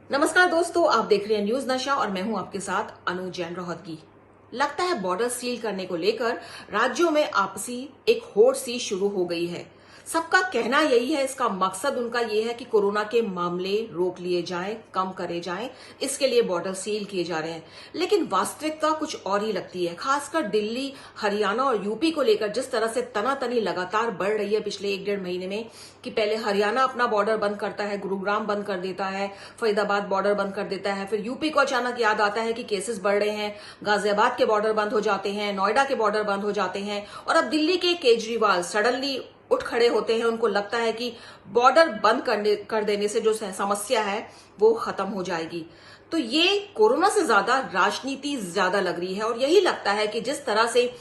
नमस्कार दोस्तों, आप देख रहे हैं न्यूज नशा और मैं हूं आपके साथ अनु जैन रोहतगी। लगता है बॉर्डर सील करने को लेकर राज्यों में आपसी एक होड़ सी शुरू हो गई है। सबका कहना यही है, इसका मकसद उनका ये है कि कोरोना के मामले रोक लिए जाएं, कम करे जाएं, इसके लिए बॉर्डर सील किए जा रहे हैं। लेकिन वास्तविकता कुछ और ही लगती है। खासकर दिल्ली, हरियाणा और यूपी को लेकर जिस तरह से तनातनी लगातार बढ़ रही है पिछले 1-1.5 महीने में, कि पहले हरियाणा अपना बॉर्डर बंद करता है, गुरुग्राम बंद कर देता है, फरीदाबाद बॉर्डर बंद कर देता है, फिर यूपी को अचानक याद आता है कि केसेस बढ़ रहे हैं, गाजियाबाद के बॉर्डर बंद हो जाते हैं, नोएडा के बॉर्डर बंद हो जाते हैं, और अब दिल्ली के केजरीवाल सडनली उठ खड़े होते हैं। उनको लगता है कि बॉर्डर बंद कर देने से जो समस्या है वो खत्म हो जाएगी। तो ये कोरोना से ज्यादा राजनीति ज्यादा लग रही है, और यही लगता है कि जिस तरह से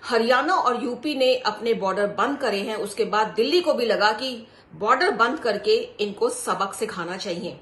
हरियाणा और यूपी ने अपने बॉर्डर बंद करे हैं, उसके बाद दिल्ली को भी लगा कि बॉर्डर बंद करके इनको सबक सिखाना चाहिए।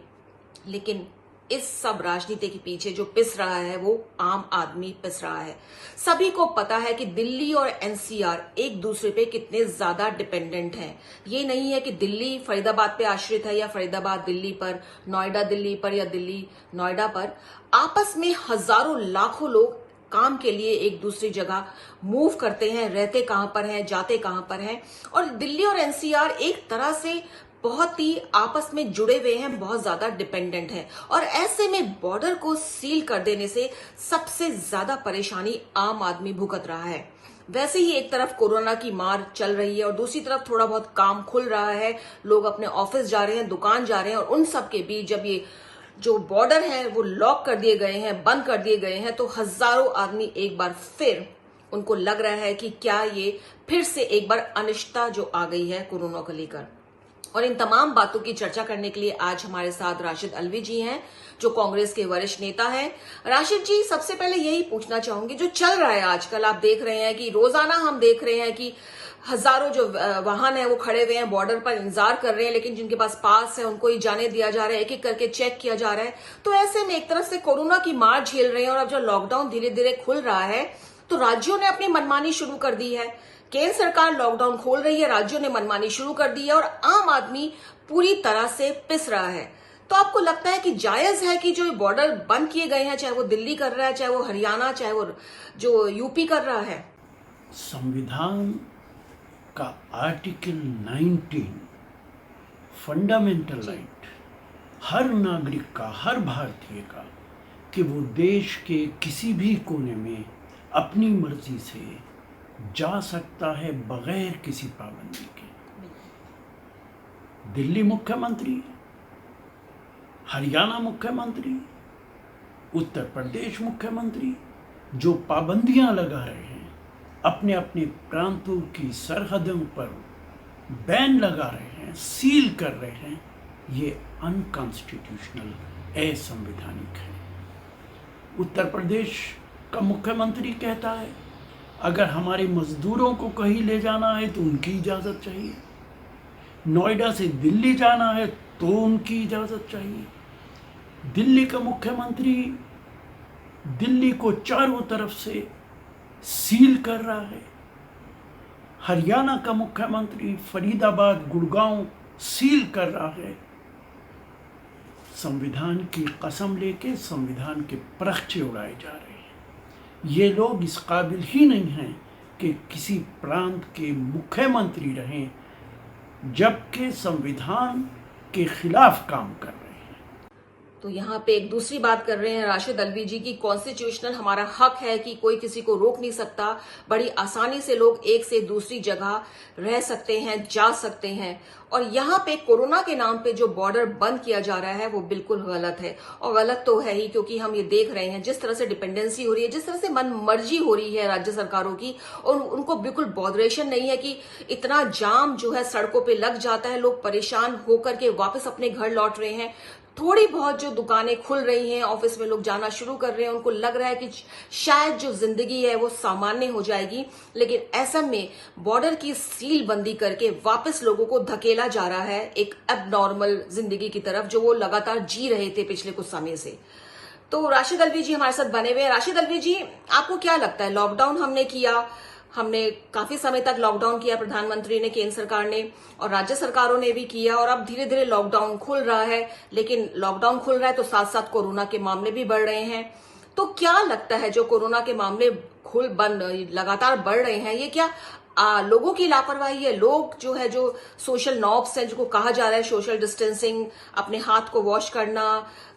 लेकिन इस सब राजनीति के पीछे जो पिस रहा है वो आम आदमी पिस रहा है। सभी को पता है कि दिल्ली और एनसीआर एक दूसरे पे कितने ज्यादा डिपेंडेंट हैं। ये नहीं है कि दिल्ली फरीदाबाद पे आश्रित है या फरीदाबाद दिल्ली पर, नोएडा दिल्ली पर या दिल्ली नोएडा पर। आपस में हजारों लाखों लोग काम के लिए एक दूसरी जगह मूव करते हैं, रहते कहां पर हैं, जाते कहां पर हैं, और दिल्ली और एनसीआर एक तरह से बहुत ही आपस में जुड़े हुए हैं, बहुत ज्यादा डिपेंडेंट हैं। और ऐसे में बॉर्डर को सील कर देने से सबसे ज्यादा परेशानी आम आदमी भुगत रहा है। वैसे ही एक तरफ कोरोना की मार चल रही है और दूसरी तरफ थोड़ा बहुत काम खुल रहा है, लोग अपने ऑफिस जा रहे हैं, दुकान जा रहे हैं, और उन सब के बीच जब ये जो बॉर्डर है वो लॉक कर दिए गए हैं, बंद कर दिए गए हैं, तो हजारों आदमी एक बार फिर उनको लग रहा है कि क्या ये फिर से एक बार अनिश्चितता जो आ गई है कोरोना को लेकर। और इन तमाम बातों की चर्चा करने के लिए आज हमारे साथ राशिद अल्वी जी हैं, जो कांग्रेस के वरिष्ठ नेता हैं। राशिद जी, सबसे पहले यही पूछना चाहूंगी, जो चल रहा है आजकल, आप देख रहे हैं कि रोजाना हम देख रहे हैं कि हजारों जो वाहन है वो खड़े हुए हैं, बॉर्डर पर इंतजार कर रहे हैं, लेकिन जिनके पास पास है उनको ही जाने दिया जा रहा है, एक एक करके चेक किया जा रहा है। तो ऐसे में एक तरफ से कोरोना की मार झेल रहे हैं, और अब जो लॉकडाउन धीरे धीरे खुल रहा है तो राज्यों ने अपनी मनमानी शुरू कर दी है। केंद्र सरकार लॉकडाउन खोल रही है, राज्यों ने मनमानी शुरू कर दी है, और आम आदमी पूरी तरह से पिस रहा है। तो आपको लगता है कि जायज है कि जो बॉर्डर बंद किए गए हैं, चाहे वो दिल्ली कर रहा है, चाहे वो हरियाणा, चाहे वो जो यूपी कर रहा है? संविधान का आर्टिकल 19 फंडामेंटल राइट हर नागरिक का, हर भारतीय का, कि वो देश के किसी भी कोने में अपनी मर्जी से जा सकता है बगैर किसी पाबंदी के। दिल्ली मुख्यमंत्री, हरियाणा मुख्यमंत्री, उत्तर प्रदेश मुख्यमंत्री जो पाबंदियां लगा रहे हैं, अपने अपने प्रांतों की सरहदों पर बैन लगा रहे हैं, सील कर रहे हैं, ये अनकॉन्स्टिट्यूशनल, असंवैधानिक है। उत्तर प्रदेश का मुख्यमंत्री कहता है अगर हमारे मजदूरों को कहीं ले जाना है तो उनकी इजाज़त चाहिए, नोएडा से दिल्ली जाना है तो उनकी इजाज़त चाहिए। दिल्ली का मुख्यमंत्री दिल्ली को चारों तरफ से सील कर रहा है। हरियाणा का मुख्यमंत्री फरीदाबाद, गुड़गांव सील कर रहा है। संविधान की कसम लेके संविधान के परखचे उड़ाए जा रहे हैं। ये लोग इस काबिल ही नहीं हैं कि किसी प्रांत के मुख्यमंत्री रहें, जबकि संविधान के खिलाफ काम कर रहे हैं। तो यहाँ पे एक दूसरी बात कर रहे हैं राशिद अल्वी जी की, कॉन्स्टिट्यूशनल हमारा हक है कि कोई किसी को रोक नहीं सकता, बड़ी आसानी से लोग एक से दूसरी जगह रह सकते हैं, जा सकते हैं। और यहाँ पे कोरोना के नाम पे जो बॉर्डर बंद किया जा रहा है वो बिल्कुल गलत है। और गलत तो है ही, क्योंकि हम ये देख रहे हैं जिस तरह से डिपेंडेंसी हो रही है, जिस तरह से मन मर्जी हो रही है राज्य सरकारों की, और उनको बिल्कुल बॉदरेशन नहीं है कि इतना जाम जो है सड़कों पे लग जाता है, लोग परेशान होकर के वापस अपने घर लौट रहे हैं। थोड़ी बहुत जो दुकानें खुल रही हैं, ऑफिस में लोग जाना शुरू कर रहे हैं, उनको लग रहा है कि शायद जो जिंदगी है वो सामान्य हो जाएगी। लेकिन ऐसा में बॉर्डर की सील बंदी करके वापस लोगों को धकेला जा रहा है एक एबनॉर्मल जिंदगी की तरफ, जो वो लगातार जी रहे थे पिछले कुछ समय से। तो राशिद अल्वी जी हमारे साथ बने हुए हैं। राशिद अल्वी जी, आपको क्या लगता है, लॉकडाउन हमने किया, हमने काफी समय तक लॉकडाउन किया, प्रधानमंत्री ने, केंद्र सरकार ने और राज्य सरकारों ने भी किया, और अब धीरे धीरे लॉकडाउन खुल रहा है। लेकिन लॉकडाउन खुल रहा है तो साथ साथ कोरोना के मामले भी बढ़ रहे हैं। तो क्या लगता है जो कोरोना के मामले लगातार बढ़ रहे हैं, ये क्या लोगों की लापरवाही है? लोग जो है, जो सोशल नॉर्म्स है, जिनको कहा जा रहा है सोशल डिस्टेंसिंग, अपने हाथ को वॉश करना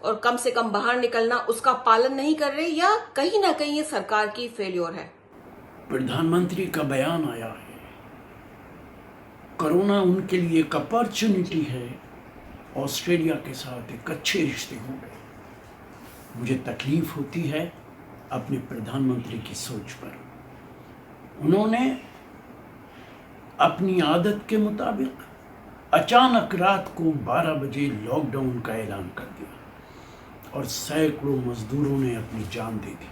और कम से कम बाहर निकलना, उसका पालन नहीं कर रहे, या कहीं ना कहीं ये सरकार की फेल्योर है? प्रधानमंत्री का बयान आया है, कोरोना उनके लिए एक अपॉर्चुनिटी है, ऑस्ट्रेलिया के साथ एक अच्छे रिश्ते हो गए। मुझे तकलीफ होती है अपने प्रधानमंत्री की सोच पर। उन्होंने अपनी आदत के मुताबिक अचानक रात को 12 बजे लॉकडाउन का ऐलान कर दिया और सैकड़ों मजदूरों ने अपनी जान दे दी।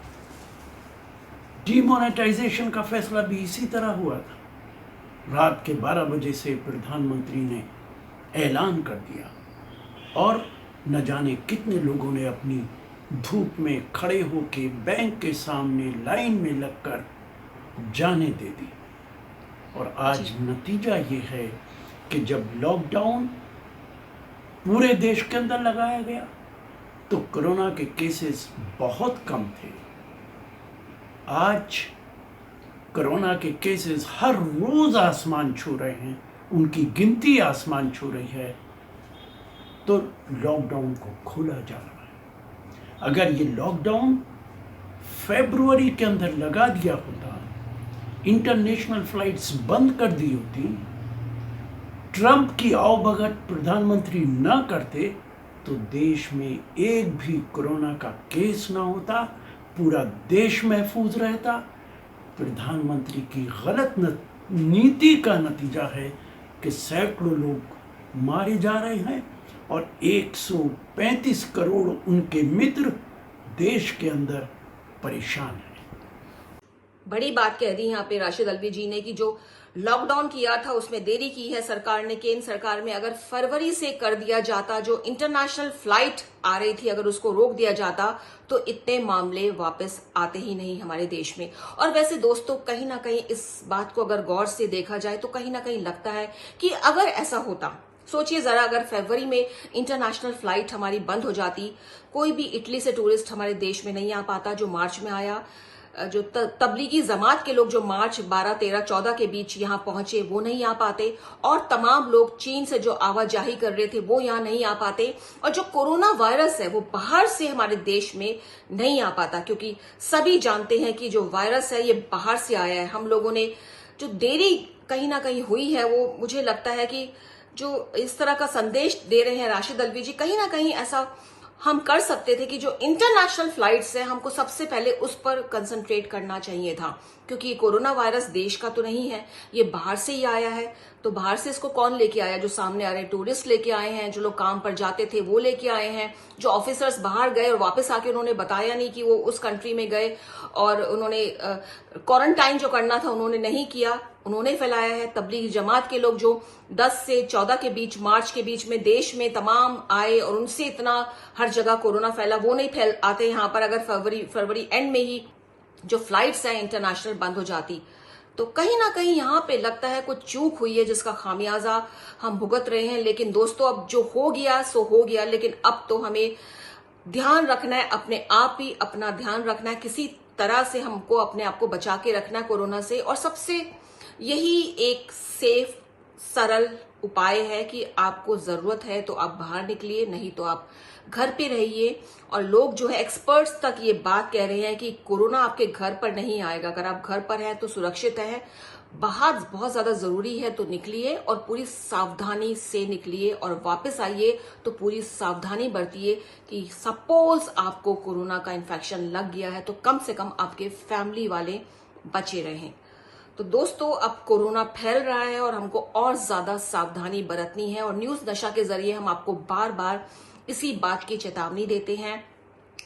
डीमोनेटाइजेशन का फैसला भी इसी तरह हुआ था। रात के 12 बजे से प्रधानमंत्री ने ऐलान कर दिया और न जाने कितने लोगों ने अपनी धूप में खड़े होकर बैंक के सामने लाइन में लगकर जाने दे दी। और आज नतीजा ये है कि जब लॉकडाउन पूरे देश के अंदर लगाया गया तो कोरोना के केसेस बहुत कम थे। आज कोरोना के केसेस हर रोज आसमान छू रहे हैं, उनकी गिनती आसमान छू रही है। तो लॉकडाउन को खोला जा रहा है। अगर ये लॉकडाउन फरवरी के अंदर लगा दिया होता, इंटरनेशनल फ्लाइट्स बंद कर दी होती, ट्रंप की आवभगत प्रधानमंत्री न करते, तो देश में एक भी कोरोना का केस ना होता, पूरा देश महफूज रहता। प्रधानमंत्री की गलत नीति का नतीजा है कि सैकड़ों लोग मारे जा रहे हैं और 135 करोड़ उनके मित्र देश के अंदर परेशान हैं। बड़ी बात कह दी यहाँ पे राशिद अल्वी जी ने कि जो लॉकडाउन किया था उसमें देरी की है सरकार ने, केंद्र सरकार में। अगर फरवरी से कर दिया जाता, जो इंटरनेशनल फ्लाइट आ रही थी, अगर उसको रोक दिया जाता, तो इतने मामले वापस आते ही नहीं हमारे देश में। और वैसे दोस्तों, कहीं ना कहीं इस बात को अगर गौर से देखा जाए तो कहीं ना कहीं लगता है कि अगर ऐसा होता, सोचिए जरा, अगर फरवरी में इंटरनेशनल फ्लाइट हमारी बंद हो जाती, कोई भी इटली से टूरिस्ट हमारे देश में नहीं आ पाता जो मार्च में आया, जो तबलीगी जमात के लोग जो मार्च 12, 13, 14 के बीच यहाँ पहुंचे वो नहीं आ पाते, और तमाम लोग चीन से जो आवाजाही कर रहे थे वो यहाँ नहीं आ पाते, और जो कोरोना वायरस है वो बाहर से हमारे देश में नहीं आ पाता, क्योंकि सभी जानते हैं कि जो वायरस है ये बाहर से आया है। हम लोगों ने जो देरी कहीं ना कहीं हुई है, वो मुझे लगता है कि जो इस तरह का संदेश दे रहे हैं राशिद अल्वी जी, कहीं ना कहीं ऐसा हम कर सकते थे कि जो इंटरनेशनल फ्लाइट्स है, हमको सबसे पहले उस पर कंसंट्रेट करना चाहिए था, क्योंकि कोरोना वायरस देश का तो नहीं है, ये बाहर से ही आया है। तो बाहर से इसको कौन लेके आया? जो सामने आ रहे टूरिस्ट लेके आए हैं, जो लोग काम पर जाते थे वो लेके आए हैं, जो ऑफिसर्स बाहर गए और वापस आके उन्होंने बताया नहीं कि वो उस कंट्री में गए, और उन्होंने क्वारंटाइन जो करना था उन्होंने नहीं किया, उन्होंने फैलाया है। तबलीगी जमात के लोग जो 10 से 14 के बीच, मार्च के बीच में देश में तमाम आए और उनसे इतना हर जगह कोरोना फैला, वो नहीं फैल आते यहाँ पर। अगर फरवरी एंड में ही जो फ्लाइट्स हैं इंटरनेशनल बंद हो जाती, तो कहीं ना कहीं यहाँ पे लगता है कुछ चूक हुई है, जिसका खामियाजा हम भुगत रहे हैं। लेकिन दोस्तों, अब जो हो गया सो हो गया, लेकिन अब तो हमें ध्यान रखना है, अपने आप ही अपना ध्यान रखना है, किसी तरह से हमको अपने आप को बचा के रखना है कोरोना से। और सबसे यही एक सेफ सरल उपाय है कि आपको जरूरत है तो आप बाहर निकलिए, नहीं तो आप घर पे रहिए। और लोग जो है, एक्सपर्ट्स तक ये बात कह रहे हैं कि कोरोना आपके घर पर नहीं आएगा। अगर आप घर पर हैं तो सुरक्षित है, बाहर बहुत ज्यादा जरूरी है तो निकलिए और पूरी सावधानी से निकलिए, और वापस आइए तो पूरी सावधानी बरतिए कि सपोज आपको कोरोना का इन्फेक्शन लग गया है तो कम से कम आपके फैमिली वाले बचे रहें। तो दोस्तों, अब कोरोना फैल रहा है और हमको और ज्यादा सावधानी बरतनी है, और न्यूज नशा के जरिए हम आपको बार बार इसी बात की चेतावनी देते हैं।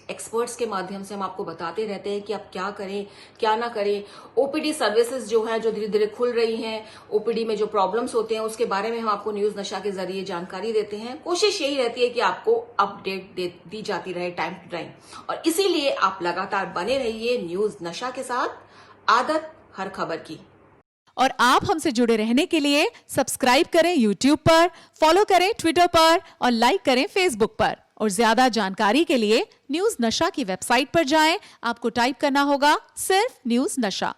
एक्सपर्ट्स के माध्यम से हम आपको बताते रहते हैं कि आप क्या करें क्या ना करें। ओपीडी सर्विसेज जो है, जो धीरे धीरे खुल रही हैं, ओपीडी में जो प्रॉब्लम्स होते हैं उसके बारे में हम आपको न्यूज नशा के जरिए जानकारी देते हैं। कोशिश यही रहती है कि आपको अपडेट दी जाती रहे टाइम टू टाइम, और इसीलिए आप लगातार बने रहिए न्यूज नशा के साथ। आदत हर खबर की। और आप हमसे जुड़े रहने के लिए सब्सक्राइब करें YouTube पर, फॉलो करें ट्विटर पर और लाइक करें Facebook पर। और ज्यादा जानकारी के लिए न्यूज नशा की वेबसाइट पर जाएं। आपको टाइप करना होगा सिर्फ न्यूज नशा।